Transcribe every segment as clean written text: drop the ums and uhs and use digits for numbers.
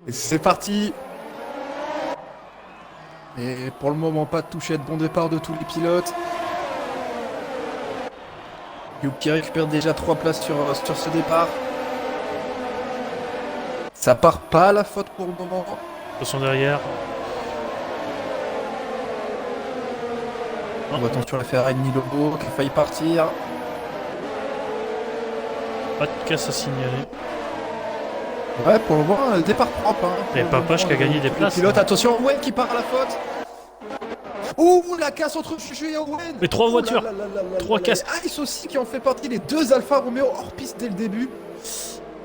Et c'est parti. Et pour le moment, pas de touchette. Bon départ de tous les pilotes. Yuki qui récupère déjà 3 places sur ce départ. Ça part pas à la faute pour le moment. Attention derrière. On voit attention à la Ferrari de Nilobo qui a failli partir. Pas de casse à signaler. Ouais, pour le moment, le départ propre. Hein. Et Papache qui a gagné des places. Pilote, Hein. attention, Owen qui part à la faute. Ouh, la casse entre Chuchu et Owen. Mais 3 voitures. Là, là, là, là, 3 là, casses. les Ice aussi qui ont fait partie, les 2 Alfa Romeo hors piste dès le début.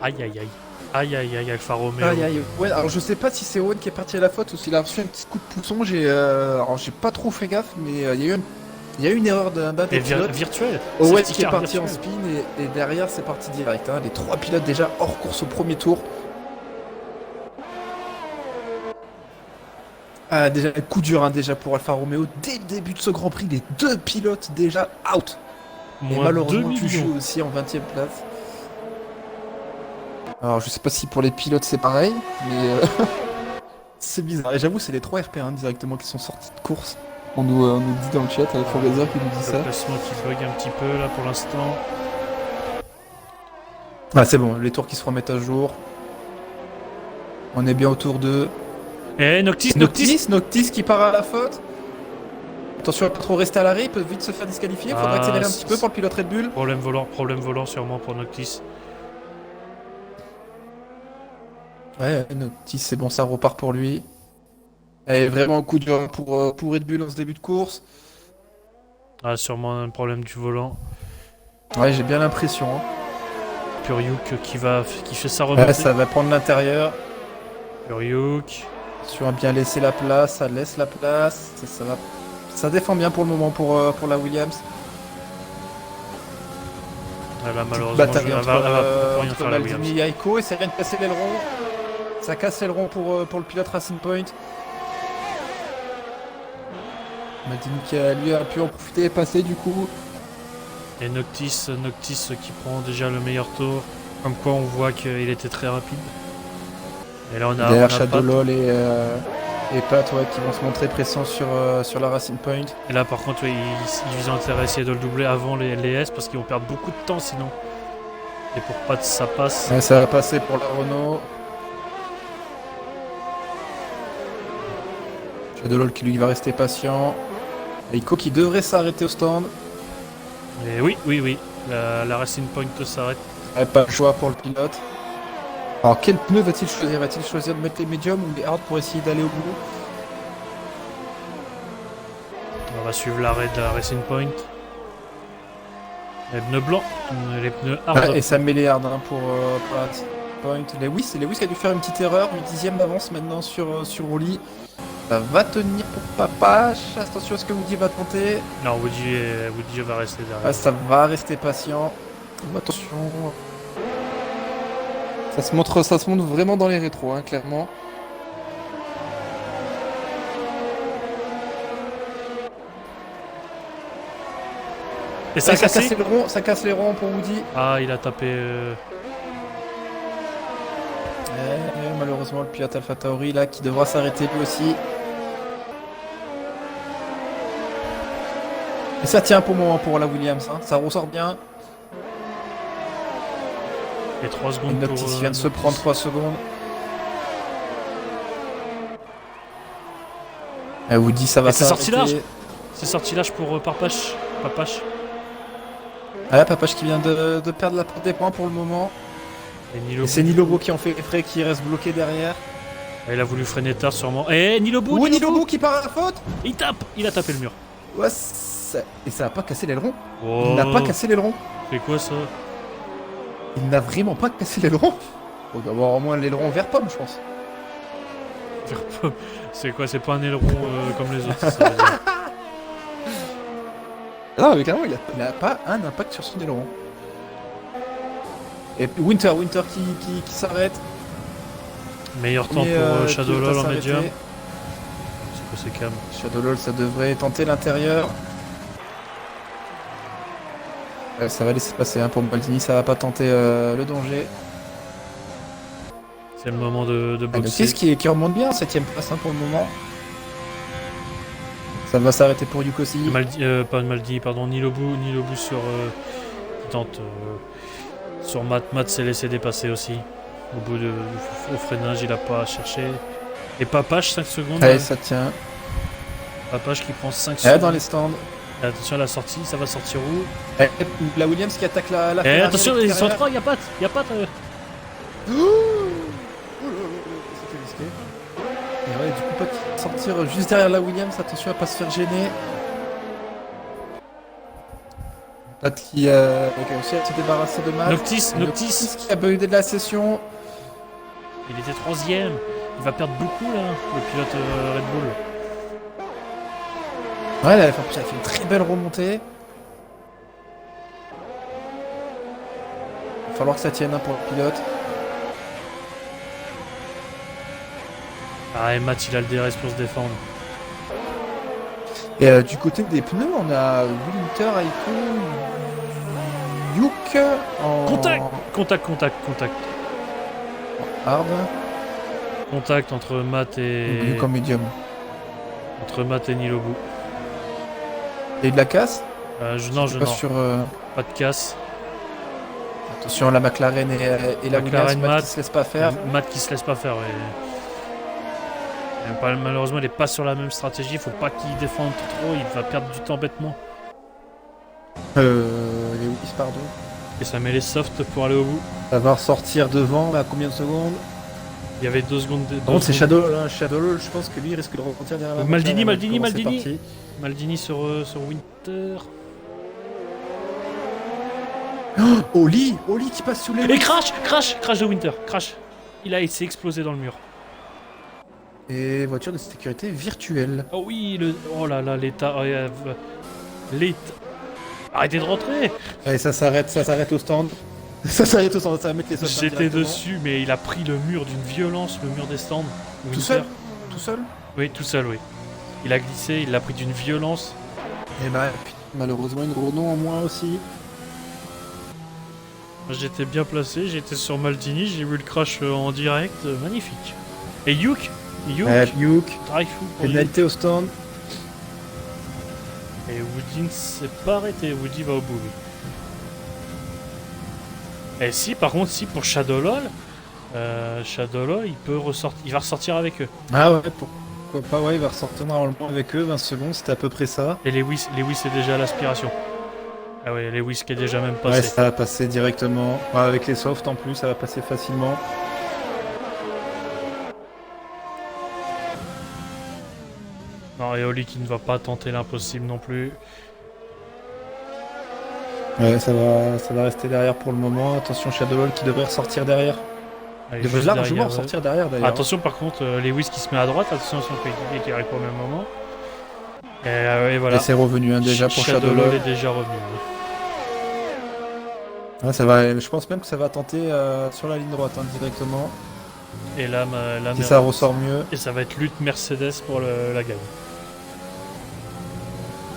Aïe aïe aïe. Aïe aïe aïe, Alfa Romeo. Aïe aïe, ouais, alors je sais pas si c'est Owen qui est parti à la faute ou s'il a reçu un petit coup de pousson. Alors j'ai pas trop fait gaffe, mais il y a eu une erreur d'un des pilotes. Virtuel. Owen Safety qui est car parti en virtuel. spin et derrière c'est parti direct. Hein. Les 3 pilotes déjà hors course au premier tour. Ah, déjà, coup dur hein, déjà pour Alfa Romeo. Dès le début de ce Grand Prix, les 2 pilotes déjà out. Et Moins 2 malheureusement, Chuchu millions. aussi en 20ème place. Alors, je sais pas si pour les pilotes c'est pareil, mais c'est bizarre. Et j'avoue, c'est les 3 RP1 directement qui sont sortis de course. On nous dit dans le chat, avec Forgazer qui nous dit ça. Le placement qui bug un petit peu là pour l'instant. Ah, c'est bon, les tours qui se remettent à jour. On est bien autour de. Eh Noctis. Noctis qui part à la faute. Attention à pas trop rester à l'arrêt, il peut vite se faire disqualifier. Faudra accélérer un petit peu pour le pilote Red Bull. Problème volant sûrement pour Noctis. Ouais, Noctis, c'est bon, ça repart pour lui. Et vraiment un coup dur pour Red Bull en ce début de course. Ah, sûrement un problème du volant. Ouais, j'ai bien l'impression. Hein. Puryuk qui fait sa remontée. Ouais, ça va prendre l'intérieur. Puryuk. Attention à bien laisser la place, ça laisse la place. Ça défend bien pour le moment pour la Williams. Là, malheureusement, Bataille elle entre, va plus rien entre faire la Maldini Williams. et Aiko et ça vient de casser l'aileron. Ça casse l'aileron pour le pilote Racing Point. Maldini qui lui a pu en profiter et passer du coup. Et Noctis qui prend déjà le meilleur tour. Comme quoi on voit qu'il était très rapide. Et là on a Derrière Pat. Shadow LOL et Pat ouais, qui vont se montrer pressants sur la Racing Point. Et là par contre ouais, ils ont intérêt à essayer de le doubler avant les S parce qu'ils vont perdre beaucoup de temps sinon. Et pour Pat ça passe. Ouais, ça va passer pour la Renault. Shadow LOL qui lui va rester patient. Aiko qui devrait s'arrêter au stand. Et oui. La Racing Point s'arrête. Ouais, pas le choix pour le pilote. Alors quel pneu va-t-il choisir? Va-t-il choisir de mettre les médiums ou les hard pour essayer d'aller au bout? On va suivre l'arrêt de la Racing Point. Les pneus blancs, les pneus hard. Ouais, et ça met les hard hein, pour la Racing Point. Lewis qui a dû faire une petite erreur, une 10ème d'avance maintenant sur Oli. Ça va tenir pour Papache. Attention à ce que Woody va tenter. Non, Woody va rester derrière. Ah, ça va rester patient. Attention. Ça se montre vraiment dans les rétros, hein, clairement. Et ça a cassé. Ça casse les ronds pour Woody. Ah, il a tapé. Malheureusement, le pilote Alpha Tauri là qui devra s'arrêter lui aussi. Et ça tient pour moment pour la Williams, hein. Ça ressort bien. Et 3 Et secondes pour. Noctis vient de se prendre 3 secondes. Et Woody, ça va Et c'est sorti s'arrêter. large. C'est sorti large pour Papache. Ah, Papache qui vient de perdre la porte des points pour le moment. Et Et c'est Nilobo qui en fait les frais qui reste bloqué derrière. Il a voulu freiner tard sûrement. Et Nilobo, Ouh, Nilobo qui part à la faute. Il a tapé le mur. Ouais, et ça a pas cassé l'aileron. Oh, Il n'a pas cassé l'aileron. c'est quoi ça? Il n'a vraiment pas cassé l'aileron. Faut avoir au moins l'aileron vert pomme, je pense. C'est quoi? C'est pas un aileron comme les autres. Ça veut dire. Non, mais carrément, il n'a pas un impact sur son aileron. Et Winter qui s'arrête. Meilleur temps Mais, pour qui Shadow va LOL en s'arrêter. médium. C'est quoi ces cams? Shadow LOL, ça devrait tenter l'intérieur. Ça va laisser passer hein, pour Maldini, ça va pas tenter le danger. C'est le moment de boxer. Noctis qui remonte bien, 7ème place hein, pour le moment. Ça va s'arrêter pour Yuk aussi. Pas Maldi, pardon, Nilobu sur qui tente sur Matt s'est laissé dépasser aussi. Au freinage, il a pas cherché. Et Papache 5 secondes. Allez, ça tient. Papache qui prend 5 Eh, secondes. dans les stands. Et attention à la sortie, ça va sortir où? Eh, la Williams qui attaque la Eh, Ferrari attention, à ils sont l'extérieur. 3, y'a pas de. C'était risqué. Et ouais, du coup, pas de sortir juste derrière la Williams. Attention à pas se faire gêner. Pat qui a réussi à se débarrasser de Matt. Noctis, qui a bugué de la session. il était 3ème. Il va perdre beaucoup là, le pilote Red Bull. Ouais, elle a fait une très belle remontée. Il va falloir que ça tienne hein, pour le pilote. Ah, et Matt, il a le DRS pour se défendre. Et du côté des pneus, on a Winter, Aiko, Yuk en Contact. hard, Contact entre Matt et. Yuk en medium. Entre Matt et Nilobu. Il y a eu de la casse. Non, Pas sur, pas de casse. attention, la McLaren et la McLaren, Williams, Matt Matt. qui se laisse pas faire. Matt qui se laisse pas faire, ouais. Malheureusement, il est pas sur la même stratégie. Faut pas qu'il défende trop, il va perdre du temps bêtement. Les Willis, pardon. Et ça met les softs pour aller au bout. Ça va ressortir devant, à combien de secondes? Il y avait 2 secondes. Par contre, c'est Shadow, hein. Shadow, je pense que lui, il risque de repartir derrière la Maldini, McLaren. Maldini, Comment c'est Maldini. parti. Maldini sur Winter. Oli qui passe sous les Et crash de Winter, crash. Il s'est explosé dans le mur. Et voiture de sécurité virtuelle. Oh oui, oh là là, l'état. L'état. Arrêtez de rentrer. Allez, ça s'arrête au stand. Ça s'arrête au stand, ça va mettre les sauts. J'étais dessus, mais il a pris le mur d'une violence, le mur des stands. Tout Winter. seul Tout seul Oui, tout seul, oui. Il a glissé, il l'a pris d'une violence. Et bah, malheureusement, une Renault en moins aussi. J'étais bien placé, j'étais sur Maldini, j'ai vu le crash en direct, magnifique. Et Yuk, Yuk, drive fou pour Yuk. pénalité au stand. Et Woody ne s'est pas arrêté, Woody va au bout, lui. Et si, par contre, si pour Shadowlol, il peut ressortir, il va ressortir avec eux. Ah ouais, pourquoi pas, ouais, il va ressortir normalement avec eux, 20 secondes, c'était à peu près ça. Et Lewis est déjà à l'aspiration. Ah ouais, Lewis qui est déjà même passé. Ouais, ça va passer directement. Ouais, avec les softs en plus, ça va passer facilement. Non, et Oli qui ne va pas tenter l'impossible non plus. Ouais, ça va rester derrière pour le moment. Attention, Shadowlol qui devrait ressortir derrière. Allez, Il devrait juste largement derrière, ressortir derrière d'ailleurs. Attention par contre, Lewis qui se met à droite, attention à son coéquipier qui arrive au même moment. Et voilà. Et c'est revenu hein, déjà pour Shadowlol Shadowlol. est déjà revenu. Ouais, ça va, je pense même que ça va tenter sur la ligne droite hein, directement. Et là, Si ça ressort mieux. Et ça va être lutte Mercedes pour la gagne.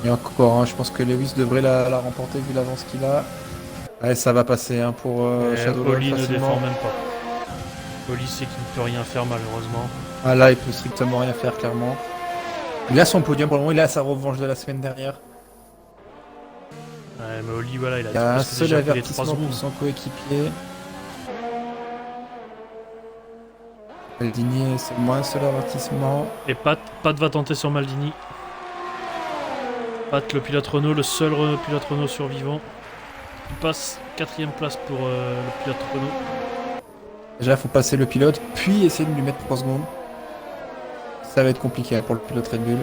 Et encore, hein, je pense que Lewis devrait la remporter vu l'avance qu'il a. Ouais, ça va passer hein, pour Shadowlol Oli ne facilement. défend même pas. Oli sait qu'il ne peut rien faire malheureusement. Ah là, il peut strictement rien faire clairement. Il a son podium pour le moment, il a sa revanche de la semaine dernière. Ouais, mais Oli, voilà, il Il y a un presque seul déjà pris les 3 avertissement secondes. pour son coéquipier. Maldini, c'est moins un seul avertissement. Et Pat va tenter sur Maldini. Pat, le pilote Renault, le seul pilote Renault survivant. Il passe 4ème place pour le pilote Renault. Déjà, faut passer le pilote, puis essayer de lui mettre 3 secondes. Ça va être compliqué pour le pilote Red Bull.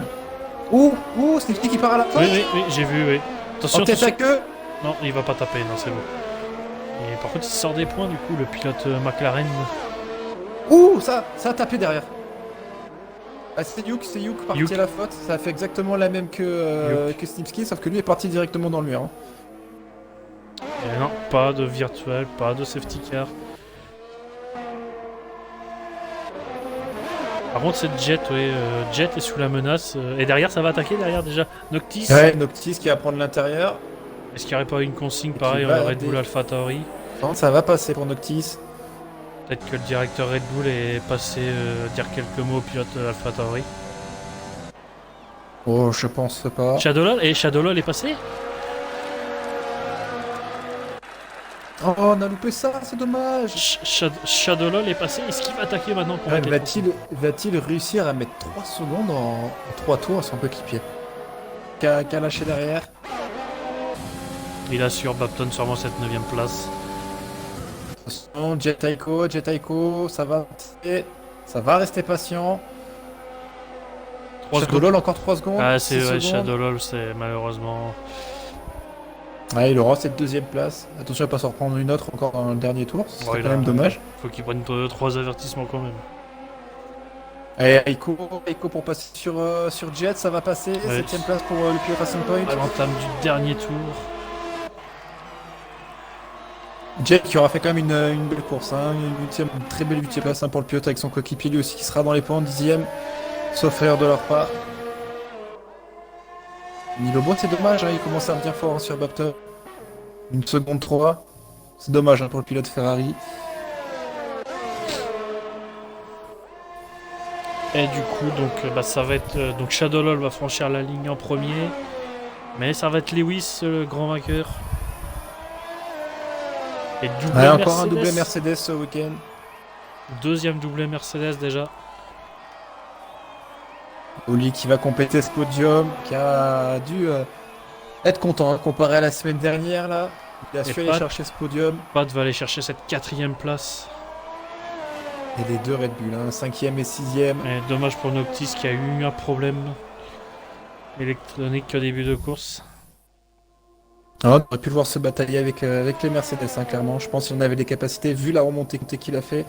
Ouh, c'est qui part à la fin. Oui, j'ai vu, oui. Attention, En tête à attention. queue. Non, il va pas taper, non, c'est bon. Et par contre, il sort des points, du coup, le pilote McLaren. Ouh, ça a tapé derrière. Ah, c'est Yuk parti Yuk. à la faute. Ça a fait exactement la même que Snipski, sauf que lui est parti directement dans le mur. Hein. Et non, pas de virtuel, pas de safety car. Par contre, cette Jet, Jet est sous la menace. Et derrière, ça va attaquer, derrière déjà. Noctis. Ouais, Noctis qui va prendre l'intérieur. Est-ce qu'il n'y aurait pas eu une consigne Et pareil qui va Red Bull aider. AlphaTauri? Non, ça va passer pour Noctis. Peut-être que le directeur Red Bull est passé dire quelques mots au pilote AlphaTauri. Oh, je pense pas. Shadowlol est passé. Oh, on a loupé ça, c'est dommage. Shadowlol est passé. Est-ce qu'il va attaquer maintenant pour Ouais, mettre les va-t-il réussir à mettre 3 secondes en 3 tours à son coéquipier qu'a lâché derrière. Il assure Bapton sûrement cette 9ème place. Attention, Jet Taiko, ça va rester patient. 3 secondes. Shadowlol encore 3 secondes. Ah, 6 c'est vrai, secondes. Shadowlol, c'est malheureusement. Ouais, il aura cette deuxième place. Attention à pas s'en reprendre une autre encore dans le dernier tour, c'est Bon, quand même dommage. Faut qu'il prenne 3 avertissements quand même. Allez, Aiko pour passer sur Jet, ça va passer. Ouais. 7ème place pour le pilote Racing Point. À l'entame du dernier tour. Jet qui aura fait quand même une belle course, hein. Une très belle 8ème place, hein, pour le pilote avec son coéquipier lui aussi qui sera dans les points, 10ème, sauf erreur de leur part. Nilobo, c'est dommage, hein, il commence à bien fort, hein, sur Bapton. Une seconde 3, c'est dommage, hein, pour le pilote Ferrari. Et du coup, donc, ça va être. Donc Shadowlol va franchir la ligne en premier. Mais ça va être Lewis, le grand vainqueur. Et doublé Ouais, encore Mercedes. un doublé Mercedes ce week-end. Deuxième doublé Mercedes déjà. Oli qui va compléter ce podium, qui a dû être content, hein, comparé à la semaine dernière là. Il a Et su aller Pat. chercher ce podium. Pat va aller chercher cette 4ème place. Et les deux Red Bull, hein, 5ème et 6ème. Et dommage pour Noctis qui a eu un problème électronique au début de course. Ah, on aurait pu le voir se batailler avec les Mercedes, hein, clairement. Je pense qu'il en avait des capacités, vu la remontée qu'il a fait.